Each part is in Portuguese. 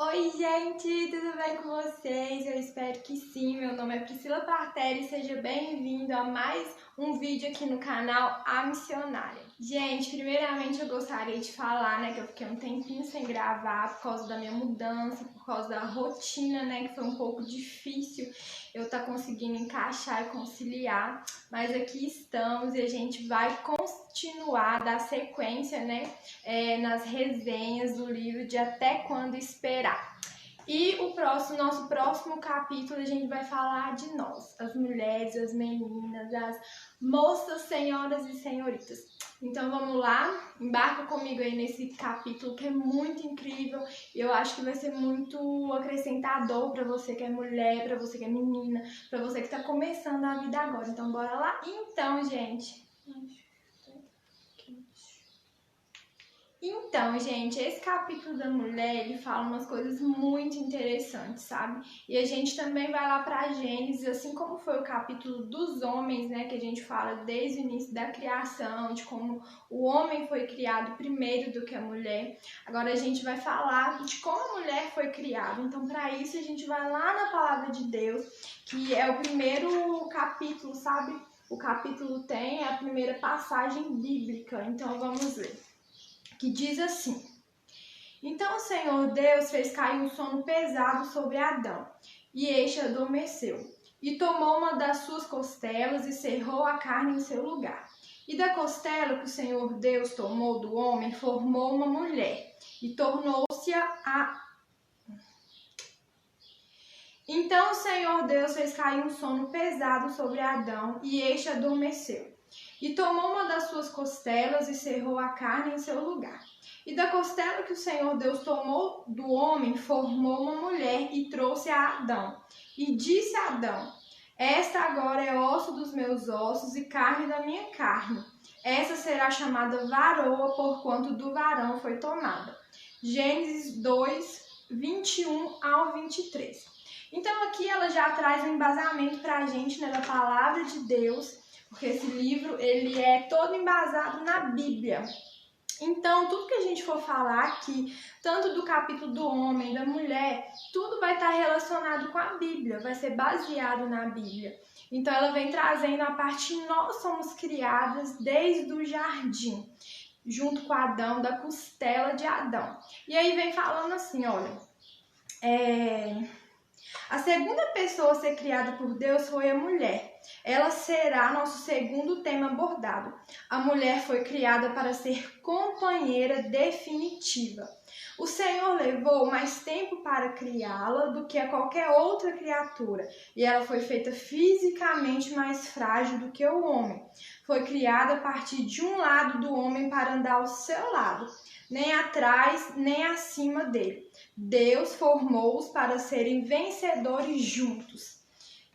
Oi, gente, tudo bem com vocês? Eu espero que sim. Meu nome é Priscila Partelli e seja bem-vindo a mais um vídeo aqui no canal A Missionária. Gente, primeiramente eu gostaria de falar, que eu fiquei um tempinho sem gravar por causa da minha mudança, por causa da rotina, que foi um pouco difícil eu estar conseguindo encaixar e conciliar, mas aqui estamos e a gente vai continuar, dar sequência, nas resenhas do livro de Até Quando Esperar. E nosso próximo capítulo a gente vai falar de nós, as mulheres, as meninas, as moças, senhoras e senhoritas. Então vamos lá, embarca comigo aí nesse capítulo que é muito incrível e eu acho que vai ser muito acrescentador para você que é mulher, para você que é menina, para você que está começando a vida agora. Então bora lá? Então, gente, esse capítulo da mulher, ele fala umas coisas muito interessantes, sabe? E a gente também vai lá para Gênesis, assim como foi o capítulo dos homens, que a gente fala desde o início da criação, de como o homem foi criado primeiro do que a mulher. Agora a gente vai falar de como a mulher foi criada. Então, para isso, a gente vai lá na Palavra de Deus, que é o primeiro capítulo, sabe? O capítulo tem a primeira passagem bíblica. Então, vamos ler. Que diz assim: Então o Senhor Deus fez cair um sono pesado sobre Adão, e este adormeceu, e tomou uma das suas costelas e cerrou a carne em seu lugar. E da costela que o Senhor Deus tomou do homem, formou uma mulher, e tornou-se a... Então o Senhor Deus fez cair um sono pesado sobre Adão, e este adormeceu. E tomou uma das suas costelas e cerrou a carne em seu lugar. E da costela que o Senhor Deus tomou do homem, formou uma mulher e trouxe a Adão. E disse a Adão: Esta agora é osso dos meus ossos e carne da minha carne. Essa será chamada varoa, porquanto do varão foi tomada. Gênesis 2, 21 ao 23. Então aqui ela já traz um embasamento para a gente, da palavra de Deus, porque esse livro ele é todo embasado na Bíblia. Então, tudo que a gente for falar aqui, tanto do capítulo do homem, da mulher, tudo vai estar relacionado com a Bíblia, vai ser baseado na Bíblia. Então, ela vem trazendo a parte que nós somos criadas desde o jardim, junto com Adão, da costela de Adão. E aí vem falando assim, olha... A segunda pessoa a ser criada por Deus foi a mulher. Ela será nosso segundo tema abordado. A mulher foi criada para ser companheira definitiva. O Senhor levou mais tempo para criá-la do que a qualquer outra criatura, e ela foi feita fisicamente mais frágil do que o homem. Foi criada a partir de um lado do homem para andar ao seu lado, nem atrás nem acima dele. Deus formou-os para serem vencedores juntos.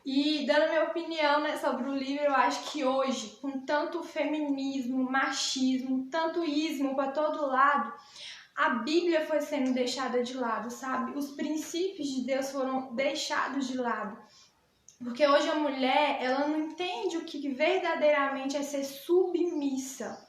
E dando minha opinião, sobre o livro, eu acho que hoje, com tanto feminismo, machismo, tanto ismo para todo lado, a Bíblia foi sendo deixada de lado, sabe? Os princípios de Deus foram deixados de lado. Porque hoje a mulher, ela não entende o que verdadeiramente é ser submissa.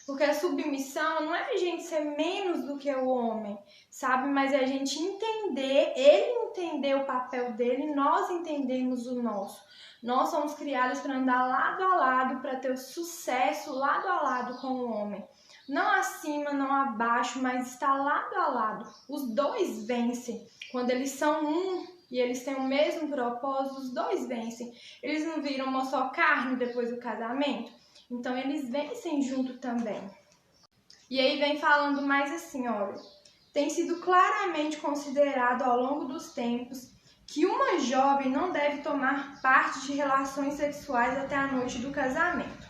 Porque a submissão não é a gente ser menos do que o homem, sabe? Mas é a gente entender, ele entender o papel dele e nós entendermos o nosso. Nós somos criadas para andar lado a lado, para ter o sucesso lado a lado com o homem. Não acima, não abaixo, mas estar lado a lado. Os dois vencem. Quando eles são um e eles têm o mesmo propósito, os dois vencem. Eles não viram uma só carne depois do casamento? Então, eles vencem junto também. E aí vem falando mais assim, olha. Tem sido claramente considerado ao longo dos tempos que uma jovem não deve tomar parte de relações sexuais até a noite do casamento.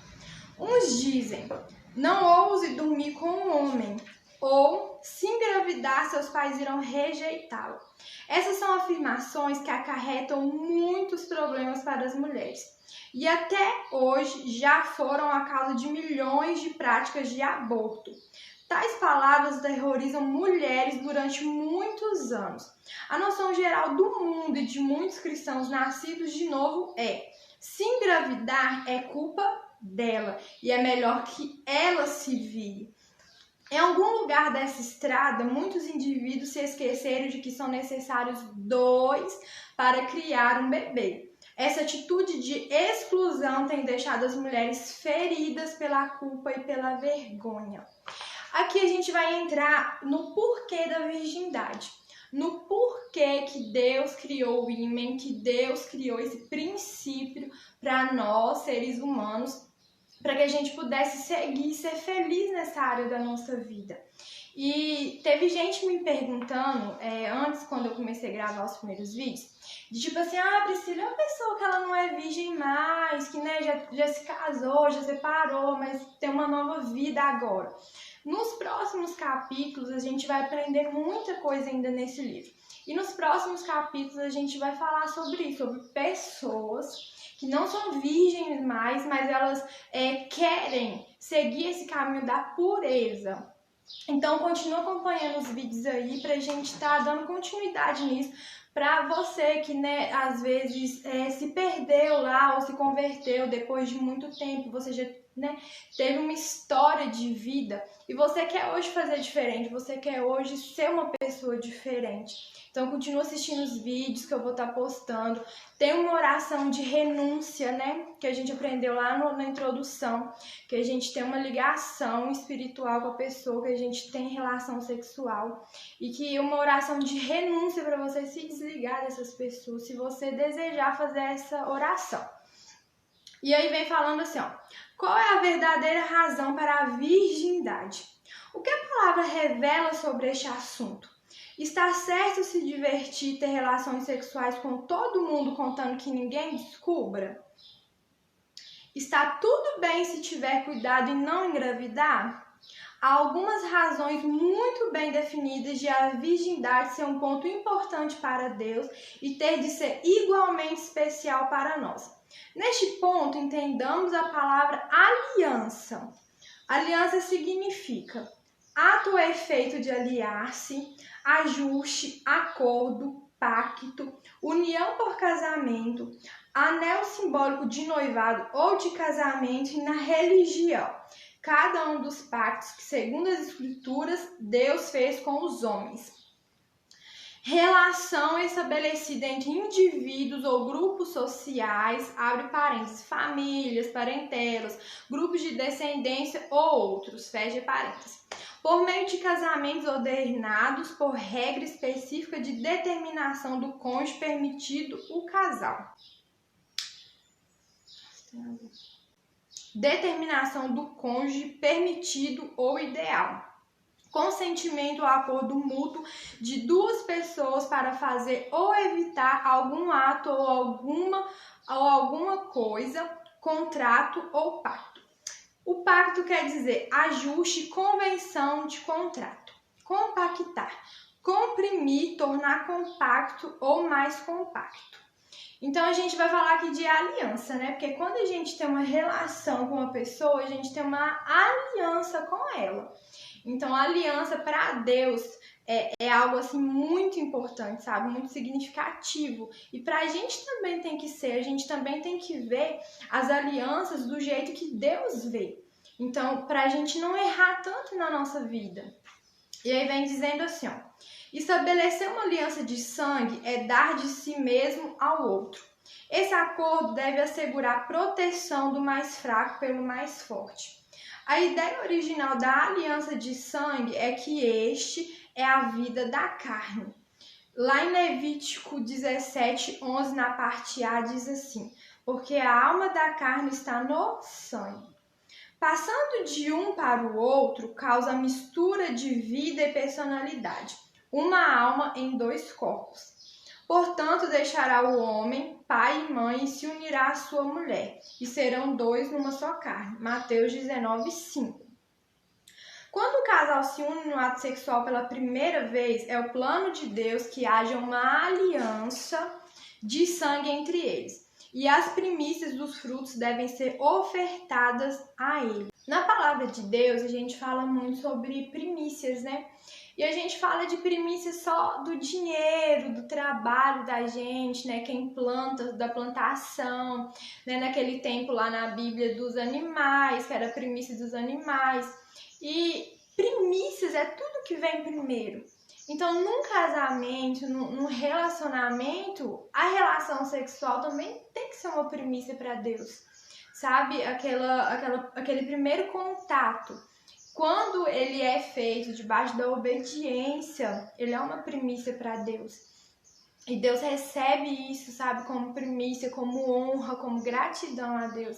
Uns dizem, não ouse dormir com um homem, ou, se engravidar, seus pais irão rejeitá-la. Essas são afirmações que acarretam muitos problemas para as mulheres. E até hoje já foram a causa de milhões de práticas de aborto. Tais palavras aterrorizam mulheres durante muitos anos. A noção geral do mundo e de muitos cristãos nascidos de novo é: se engravidar é culpa dela e é melhor que ela se vire. Em algum lugar dessa estrada, muitos indivíduos se esqueceram de que são necessários dois para criar um bebê. Essa atitude de exclusão tem deixado as mulheres feridas pela culpa e pela vergonha. Aqui a gente vai entrar no porquê da virgindade, no porquê que Deus criou o ímen, que Deus criou esse princípio para nós, seres humanos, para que a gente pudesse seguir e ser feliz nessa área da nossa vida. E teve gente me perguntando, antes, quando eu comecei a gravar os primeiros vídeos, de tipo assim, Priscila, é uma pessoa que ela não é virgem mais, que né, já se casou, já separou, mas tem uma nova vida agora. Nos próximos capítulos, a gente vai aprender muita coisa ainda nesse livro. E nos próximos capítulos, a gente vai falar sobre isso, sobre pessoas que não são virgens mais, mas elas querem seguir esse caminho da pureza. Então, continua acompanhando os vídeos aí pra gente estar dando continuidade nisso. Para você que, né, às vezes se perdeu lá ou se converteu depois de muito tempo, você já teve uma história de vida e você quer hoje fazer diferente, você quer hoje ser uma pessoa diferente. Então, continua assistindo os vídeos que eu vou estar postando. Tem uma oração de renúncia, né, que a gente aprendeu lá na introdução, que a gente tem uma ligação espiritual com a pessoa, que a gente tem relação sexual e que uma oração de renúncia para você se desligar dessas pessoas, se você desejar fazer essa oração. E aí vem falando assim, qual é a verdadeira razão para a virgindade? O que a palavra revela sobre este assunto? Está certo se divertir e ter relações sexuais com todo mundo contando que ninguém descubra? Está tudo bem se tiver cuidado e não engravidar? Há algumas razões muito bem definidas de a virgindade ser um ponto importante para Deus e ter de ser igualmente especial para nós. Neste ponto, entendamos a palavra aliança. Aliança significa ato ou efeito de aliar-se, ajuste, acordo, pacto, união por casamento, anel simbólico de noivado ou de casamento e na religião. Cada um dos pactos que, segundo as Escrituras, Deus fez com os homens. Relação estabelecida entre indivíduos ou grupos sociais, abre parênteses, famílias, parentelas, grupos de descendência ou outros, fecha parênteses. Por meio de casamentos ordenados por regra específica de determinação do cônjuge permitido o casal. Determinação do cônjuge permitido ou ideal. Consentimento ou acordo mútuo de duas pessoas para fazer ou evitar algum ato ou alguma coisa, contrato ou pacto. O pacto quer dizer ajuste, convenção de contrato. Compactar, comprimir, tornar compacto ou mais compacto. Então, a gente vai falar aqui de aliança, né? Porque quando a gente tem uma relação com uma pessoa, a gente tem uma aliança com ela. Então, a aliança para Deus é algo assim muito importante, sabe? Muito significativo. E para a gente também tem que ser, a gente também tem que ver as alianças do jeito que Deus vê. Então, para a gente não errar tanto na nossa vida. E aí vem dizendo assim, estabelecer uma aliança de sangue é dar de si mesmo ao outro. Esse acordo deve assegurar a proteção do mais fraco pelo mais forte. A ideia original da aliança de sangue é que este é a vida da carne. Lá em Levítico 17:11, na parte A, diz assim, porque a alma da carne está no sangue. Passando de um para o outro causa mistura de vida e personalidade, uma alma em dois corpos. Portanto, deixará o homem, pai e mãe, e se unirá à sua mulher, e serão dois numa só carne. Mateus 19:5. Quando o casal se une no ato sexual pela primeira vez, é o plano de Deus que haja uma aliança de sangue entre eles. E as primícias dos frutos devem ser ofertadas a ele. Na palavra de Deus, a gente fala muito sobre primícias, né? E a gente fala de primícias só do dinheiro, do trabalho da gente, né? Quem planta, da plantação, né? Naquele tempo lá na Bíblia dos animais, que era primícia dos animais. E primícias é tudo que vem primeiro. Então, num casamento, num relacionamento, a relação sexual também tem que ser uma primícia para Deus, sabe? Aquele primeiro contato, quando ele é feito debaixo da obediência, ele é uma primícia para Deus. E Deus recebe isso, sabe, como primícia, como honra, como gratidão a Deus.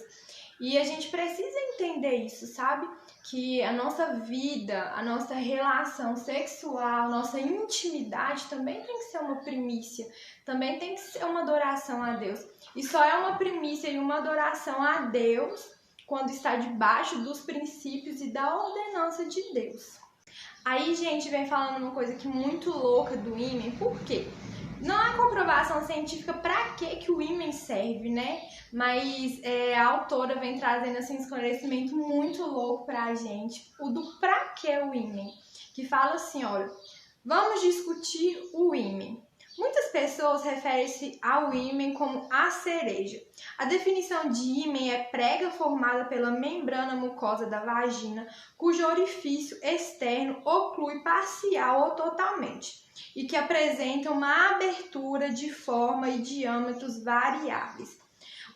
E a gente precisa entender isso, sabe? Que a nossa vida, a nossa relação sexual, nossa intimidade também tem que ser uma primícia, também tem que ser uma adoração a Deus. E só é uma primícia e uma adoração a Deus quando está debaixo dos princípios e da ordenança de Deus. Aí, gente, vem falando uma coisa aqui muito louca do ímen, por quê? Não há comprovação científica para que o ímen serve, né? Mas a autora vem trazendo assim, um esclarecimento muito louco pra gente, o do pra que o ímen, que fala assim, olha, vamos discutir o ímen. Muitas pessoas referem-se ao ímen como a cereja. A definição de ímen é prega formada pela membrana mucosa da vagina, cujo orifício externo oclui parcial ou totalmente, e que apresenta uma abertura de forma e diâmetros variáveis.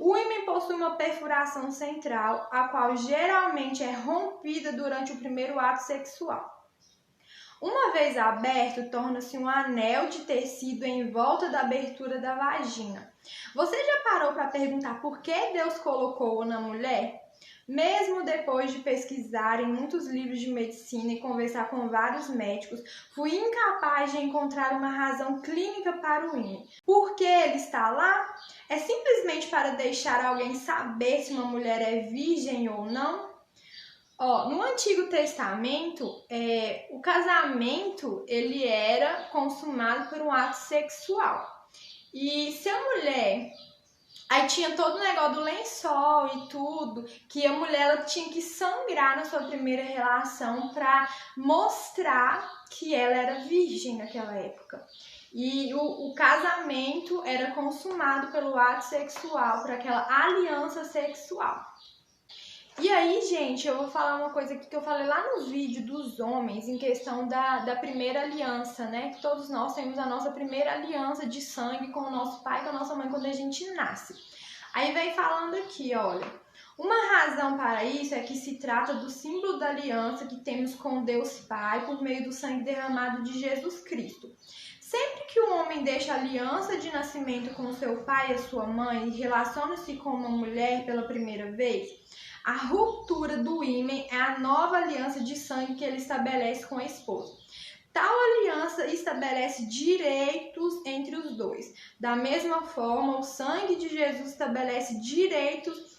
O ímen possui uma perfuração central, a qual geralmente é rompida durante o primeiro ato sexual. Uma vez aberto, torna-se um anel de tecido em volta da abertura da vagina. Você já parou para perguntar por que Deus colocou-o na mulher? Mesmo depois de pesquisar em muitos livros de medicina e conversar com vários médicos, fui incapaz de encontrar uma razão clínica para o ímen. Por que ele está lá? É simplesmente para deixar alguém saber se uma mulher é virgem ou não? No Antigo Testamento, o casamento ele era consumado por um ato sexual. E se a mulher... Aí tinha todo o negócio do lençol e tudo, que a mulher ela tinha que sangrar na sua primeira relação para mostrar que ela era virgem naquela época. E o casamento era consumado pelo ato sexual, por aquela aliança sexual. E aí, gente, eu vou falar uma coisa aqui que eu falei lá no vídeo dos homens, em questão da primeira aliança, né? Que todos nós temos a nossa primeira aliança de sangue com o nosso pai e com a nossa mãe quando a gente nasce. Aí vem falando aqui, olha, uma razão para isso é que se trata do símbolo da aliança que temos com Deus Pai por meio do sangue derramado de Jesus Cristo. Sempre que o homem deixa a aliança de nascimento com seu pai e a sua mãe e relaciona-se com uma mulher pela primeira vez, a ruptura do ímen é a nova aliança de sangue que ele estabelece com a esposa. Tal aliança estabelece direitos entre os dois. Da mesma forma, o sangue de Jesus estabelece direitos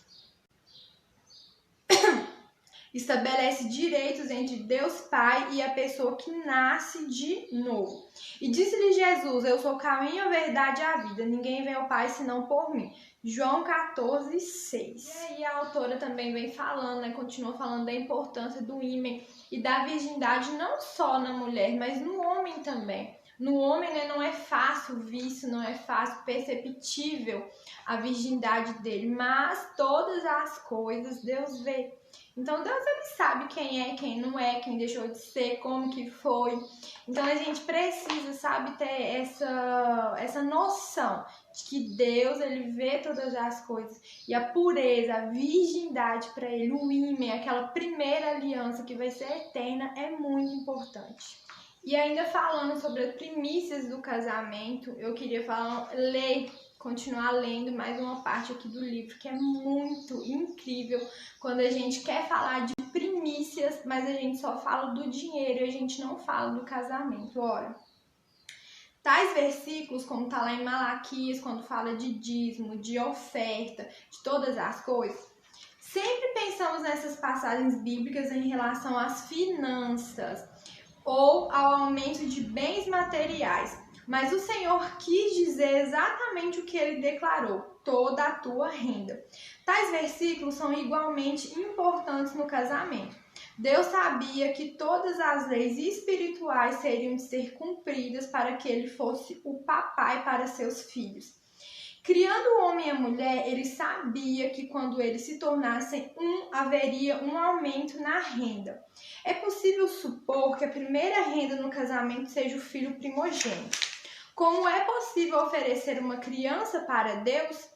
entre Deus Pai e a pessoa que nasce de novo. E disse-lhe Jesus, eu sou o caminho, a verdade e a vida. Ninguém vem ao Pai senão por mim. João 14:6. E aí a autora também vem falando, né, continua falando da importância do ímen e da virgindade não só na mulher, mas no homem também. No homem, né, não é fácil visto, não é fácil perceptível a virgindade dele, mas todas as coisas Deus vê. Então Deus ele sabe quem é, quem não é, quem deixou de ser, como que foi. Então a gente precisa, sabe, ter essa noção de que Deus ele vê todas as coisas. E a pureza, a virgindade para ele, o ímen, aquela primeira aliança que vai ser eterna, é muito importante. E ainda falando sobre as primícias do casamento, eu queria continuar lendo mais uma parte aqui do livro, que é muito incrível quando a gente quer falar de primícias, mas a gente só fala do dinheiro e a gente não fala do casamento. Olha, tais versículos, como está lá em Malaquias, quando fala de dízimo, de oferta, de todas as coisas, sempre pensamos nessas passagens bíblicas em relação às finanças ou ao aumento de bens materiais. Mas o Senhor quis dizer exatamente o que ele declarou, toda a tua renda. Tais versículos são igualmente importantes no casamento. Deus sabia que todas as leis espirituais seriam de ser cumpridas para que ele fosse o papai para seus filhos. Criando o homem e a mulher, ele sabia que quando eles se tornassem haveria um aumento na renda. É possível supor que a primeira renda no casamento seja o filho primogênito. Como é possível oferecer uma criança para Deus?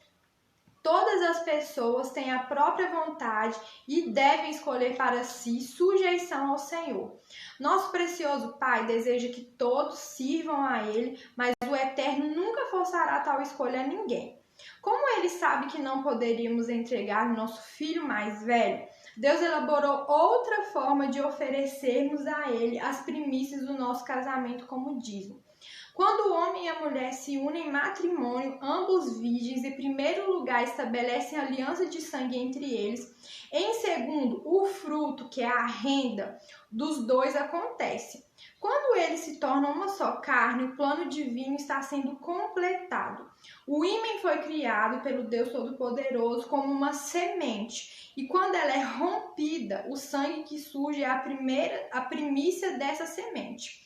Todas as pessoas têm a própria vontade e devem escolher para si sujeição ao Senhor. Nosso precioso Pai deseja que todos sirvam a Ele, mas o Eterno nunca forçará tal escolha a ninguém. Como Ele sabe que não poderíamos entregar nosso filho mais velho, Deus elaborou outra forma de oferecermos a Ele as primícias do nosso casamento como dízimo. Quando o homem e a mulher se unem em matrimônio, ambos virgens, em primeiro lugar estabelecem aliança de sangue entre eles. Em segundo, o fruto, que é a renda dos dois, acontece. Quando eles se tornam uma só carne, o plano divino está sendo completado. O ímen foi criado pelo Deus Todo-Poderoso como uma semente. E quando ela é rompida, o sangue que surge é a primícia dessa semente.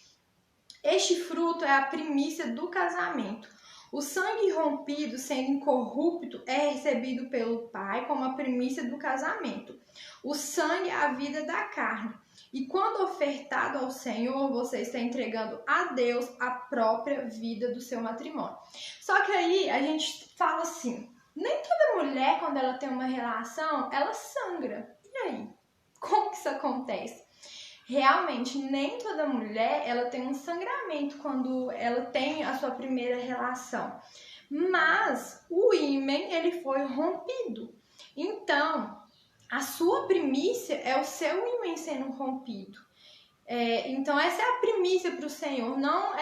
Este fruto é a primícia do casamento. O sangue rompido, sendo incorrupto, é recebido pelo Pai como a primícia do casamento. O sangue é a vida da carne. E quando ofertado ao Senhor, você está entregando a Deus a própria vida do seu matrimônio. Só que aí a gente fala assim, nem toda mulher, quando ela tem uma relação, ela sangra. E aí? Como que isso acontece? Realmente, nem toda mulher ela tem um sangramento quando ela tem a sua primeira relação. Mas o ímen, ele foi rompido. Então, a sua primícia é o seu ímen sendo rompido. Então, essa é a primícia para o Senhor, não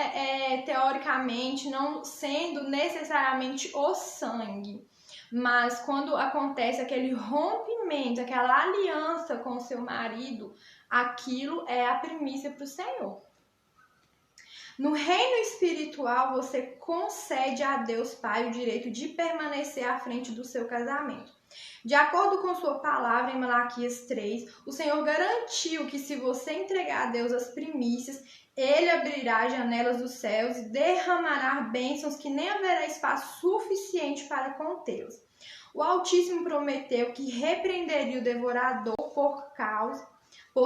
teoricamente, não sendo necessariamente o sangue. Mas quando acontece aquele rompimento, aquela aliança com o seu marido, aquilo é a primícia para o Senhor. No reino espiritual, você concede a Deus Pai o direito de permanecer à frente do seu casamento. De acordo com sua palavra em Malaquias 3, o Senhor garantiu que se você entregar a Deus as primícias, Ele abrirá as janelas dos céus e derramará bênçãos que nem haverá espaço suficiente para contê-los. O Altíssimo prometeu que repreenderia o devorador por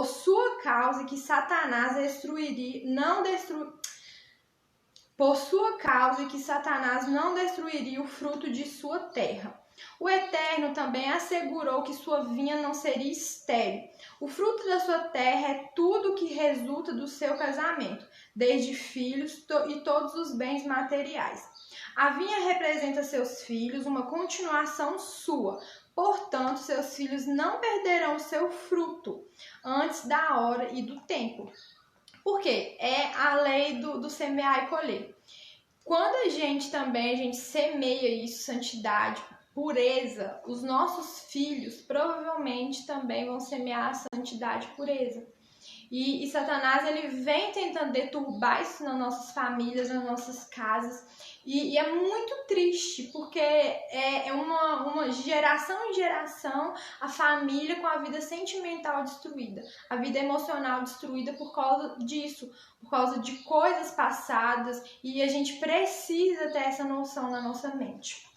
sua causa, e que Satanás não destruiria o fruto de sua terra. O Eterno também assegurou que sua vinha não seria estéril. O fruto da sua terra é tudo que resulta do seu casamento, desde filhos e todos os bens materiais. A vinha representa seus filhos, uma continuação sua. Portanto, seus filhos não perderão o seu fruto antes da hora e do tempo. Por quê? É a lei do semear e colher. Quando a gente semeia isso, santidade, pureza, os nossos filhos provavelmente também vão semear a santidade e pureza. E Satanás, ele vem tentando deturbar isso nas nossas famílias, nas nossas casas. E é muito triste, porque é uma geração em geração a família com a vida sentimental destruída, a vida emocional destruída por causa disso, por causa de coisas passadas, e a gente precisa ter essa noção na nossa mente.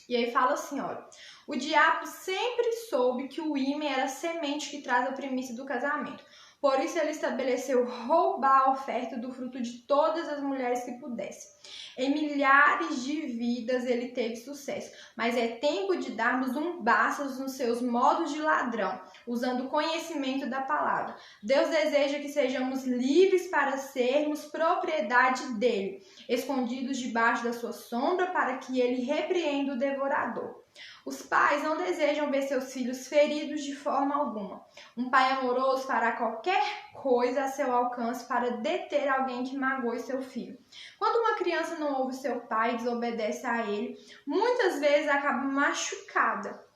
E aí fala assim, olha, o diabo sempre soube que o ímen era a semente que traz a primícia do casamento. Por isso ele estabeleceu roubar a oferta do fruto de todas as mulheres que pudesse. Em milhares de vidas ele teve sucesso, mas é tempo de darmos um basta nos seus modos de ladrão, usando o conhecimento da palavra. Deus deseja que sejamos livres para sermos propriedade dele, escondidos debaixo da sua sombra para que ele repreenda o devorador. Os pais não desejam ver seus filhos feridos de forma alguma. Um pai amoroso fará qualquer coisa a seu alcance para deter alguém que magoe seu filho. Quando uma criança não ouve seu pai e desobedece a ele, muitas vezes acaba machucada.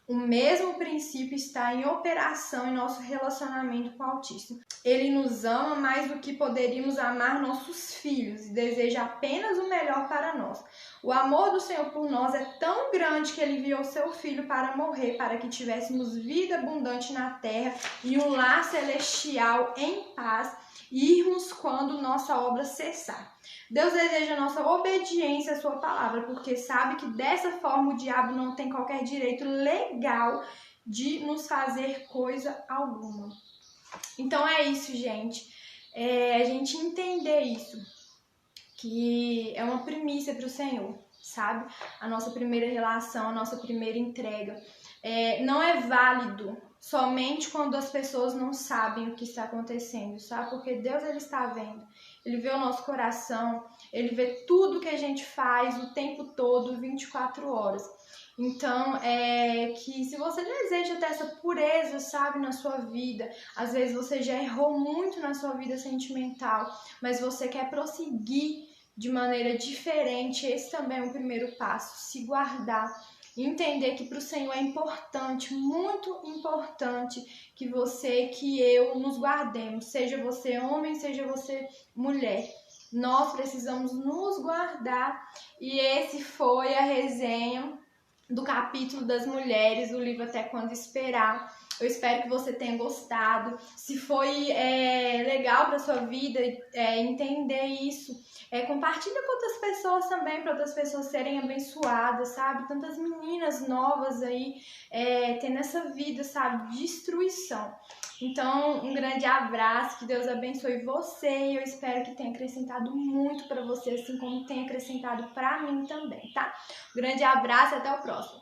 O mesmo princípio está em operação em nosso relacionamento com o Altíssimo. Ele nos ama mais do que poderíamos amar nossos filhos e deseja apenas o melhor para nós. O amor do Senhor por nós é tão grande que ele enviou seu Filho para morrer, para que tivéssemos vida abundante na terra e um lar celestial em paz irmos quando nossa obra cessar. Deus deseja a nossa obediência à sua palavra, porque sabe que dessa forma o diabo não tem qualquer direito legal de nos fazer coisa alguma. Então é isso, gente. A gente entender isso, que é uma primícia para o Senhor, sabe? A nossa primeira relação, a nossa primeira entrega. Não é válido somente quando as pessoas não sabem o que está acontecendo, sabe? Porque Deus, ele está vendo. Ele vê o nosso coração, ele vê tudo que a gente faz o tempo todo, 24 horas. Então, que se você deseja ter essa pureza, sabe, na sua vida, às vezes você já errou muito na sua vida sentimental, mas você quer prosseguir de maneira diferente, esse também é o primeiro passo, se guardar. Entender que para o Senhor é importante, muito importante, que você, que eu nos guardemos, seja você homem, seja você mulher. Nós precisamos nos guardar, e esse foi a resenha do capítulo das mulheres, do livro Até Quando Esperar. Eu espero que você tenha gostado. Se foi legal para sua vida entender isso, compartilha com outras pessoas também, para outras pessoas serem abençoadas, sabe? Tantas meninas novas aí tendo essa vida, sabe? Destruição. Então, um grande abraço, que Deus abençoe você, e eu espero que tenha acrescentado muito para você, assim como tem acrescentado para mim também, tá? Um grande abraço e até o próximo.